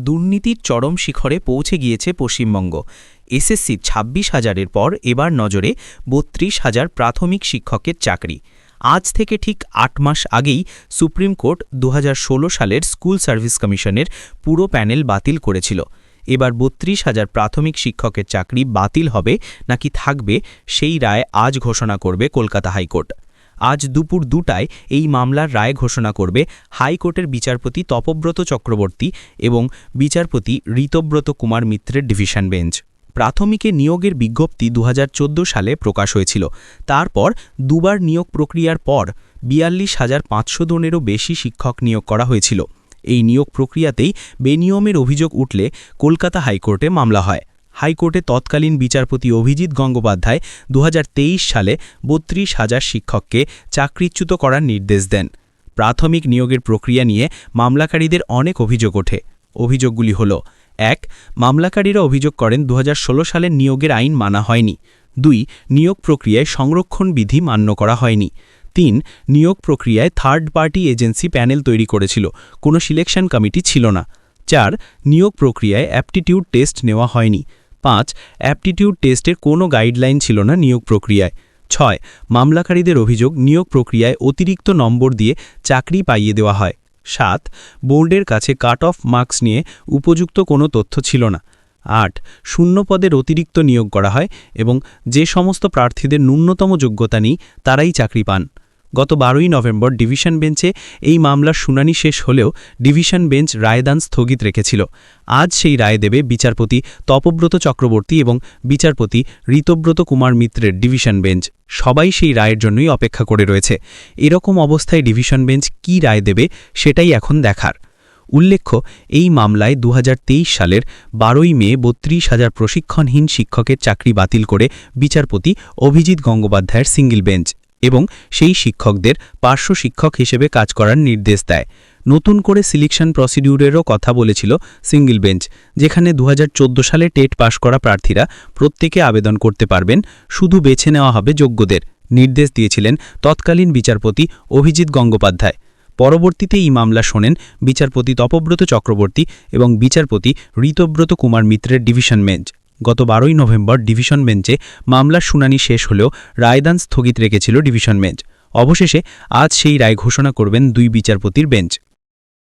দুর্নীতির চরম শিখরে পৌঁছে গিয়েছে পশ্চিমবঙ্গ। এসএসসির ২৬,০০০-এর পর এবার নজরে ৩২,০০০ প্রাথমিক শিক্ষকের চাকরি। আজ থেকে ঠিক ৮ মাস আগেই সুপ্রিম কোর্ট ২০১৬ সালের স্কুল সার্ভিস কমিশনের পুরো প্যানেল বাতিল করেছিল। এবার ৩২,০০০ প্রাথমিক শিক্ষকের চাকরি বাতিল হবে নাকি থাকবে, সেই রায় আজ ঘোষণা করবে কলকাতা হাইকোর্ট। আজ দুপুর ২টায় এই মামলার রায় ঘোষণা করবে হাইকোর্টের বিচারপতি তপব্রত চক্রবর্তী এবং বিচারপতি ঋতব্রত কুমার মিত্রের ডিভিশন বেঞ্চ। প্রাথমিকে নিয়োগের বিজ্ঞপ্তি ২০১৪ সালে প্রকাশ হয়েছিল। তারপর দুবার নিয়োগ প্রক্রিয়ার পর ৪২,৫০০ জনেরও বেশি শিক্ষক নিয়োগ করা হয়েছিল। এই নিয়োগ প্রক্রিয়াতেই বেনিয়মের অভিযোগ উঠলে কলকাতা হাইকোর্টে মামলা হয়। হাইকোর্টে তৎকালীন বিচারপতি অভিজিৎ গঙ্গোপাধ্যায় ২০২৩ সালে ৩২,০০০ শিক্ষককে চাকরিচ্যুত করার নির্দেশ দেন। প্রাথমিক নিয়োগের প্রক্রিয়া নিয়ে মামলাকারীদের অনেক অভিযোগ ওঠে। অভিযোগগুলি হল: ১. মামলাকারীরা অভিযোগ করেন ২০১৬ সালের নিয়োগের আইন মানা হয়নি। ২. নিয়োগ প্রক্রিয়ায় সংরক্ষণ বিধি মান্য করা হয়নি। ৩. নিয়োগ প্রক্রিয়ায় থার্ড পার্টি এজেন্সি প্যানেল তৈরি করেছিল, কোনো সিলেকশন কমিটি ছিল না। ৪. নিয়োগ প্রক্রিয়ায় অ্যাপটিটিউড টেস্ট নেওয়া হয়নি। ৫. অ্যাপটিটিউড টেস্টের কোনো গাইডলাইন ছিল না নিয়োগ প্রক্রিয়ায়। ৬. মামলাকারীদের অভিযোগ নিয়োগ প্রক্রিয়ায় অতিরিক্ত নম্বর দিয়ে চাকরি পাইয়ে দেওয়া হয়। ৭. বোর্ডের কাছে কাট অফ মার্কস নিয়ে উপযুক্ত কোনো তথ্য ছিল না। ৮. শূন্য পদের অতিরিক্ত নিয়োগ করা হয় এবং যে সমস্ত প্রার্থীদের ন্যূনতম যোগ্যতা নেই তারাই চাকরি পান। গত ১২ই নভেম্বর ডিভিশন বেঞ্চে এই মামলার শুনানি শেষ হলেও ডিভিশন বেঞ্চ রায়দান স্থগিত রেখেছিল। আজ সেই রায় দেবে বিচারপতি তপব্রত চক্রবর্তী এবং বিচারপতি ঋতব্রত কুমার মিত্রের ডিভিশন বেঞ্চ। সবাই সেই রায়ের জন্যই অপেক্ষা করে রয়েছে। এরকম অবস্থায় ডিভিশন বেঞ্চ কী রায় দেবে সেটাই এখন দেখার। উল্লেখ্য, এই মামলায় ২০২৩ সালের ১২ই মে ৩২,০০০ প্রশিক্ষণহীন শিক্ষকের চাকরি বাতিল করে বিচারপতি অভিজিৎ গঙ্গোপাধ্যায়ের সিঙ্গল বেঞ্চ এবং সেই শিক্ষকদের পার্শ্ব শিক্ষক হিসেবে কাজ করার নির্দেশ দেয়। নতুন করে সিলেকশন প্রসিডিউরেরও কথা বলেছিল সিঙ্গল বেঞ্চ, যেখানে ২০১৪ সালে টেট পাশ করা প্রার্থীরা প্রত্যেকে আবেদন করতে পারবেন, শুধু বেছে নেওয়া হবে যোগ্যদের। নির্দেশ দিয়েছিলেন তৎকালীন বিচারপতি অভিজিৎ গঙ্গোপাধ্যায়। পরবর্তীতে এই মামলা শোনেন বিচারপতি তপব্রত চক্রবর্তী এবং বিচারপতি ঋতব্রত কুমার মিত্রের ডিভিশন বেঞ্চ। গত ১২ই নভেম্বর ডিভিশন বেঞ্চে মামলার শুনানি শেষ হলেও রায়দান স্থগিত রেখেছিল ডিভিশন বেঞ্চ। অবশেষে আজ সেই রায় ঘোষণা করবেন দুই বিচারপতির বেঞ্চ।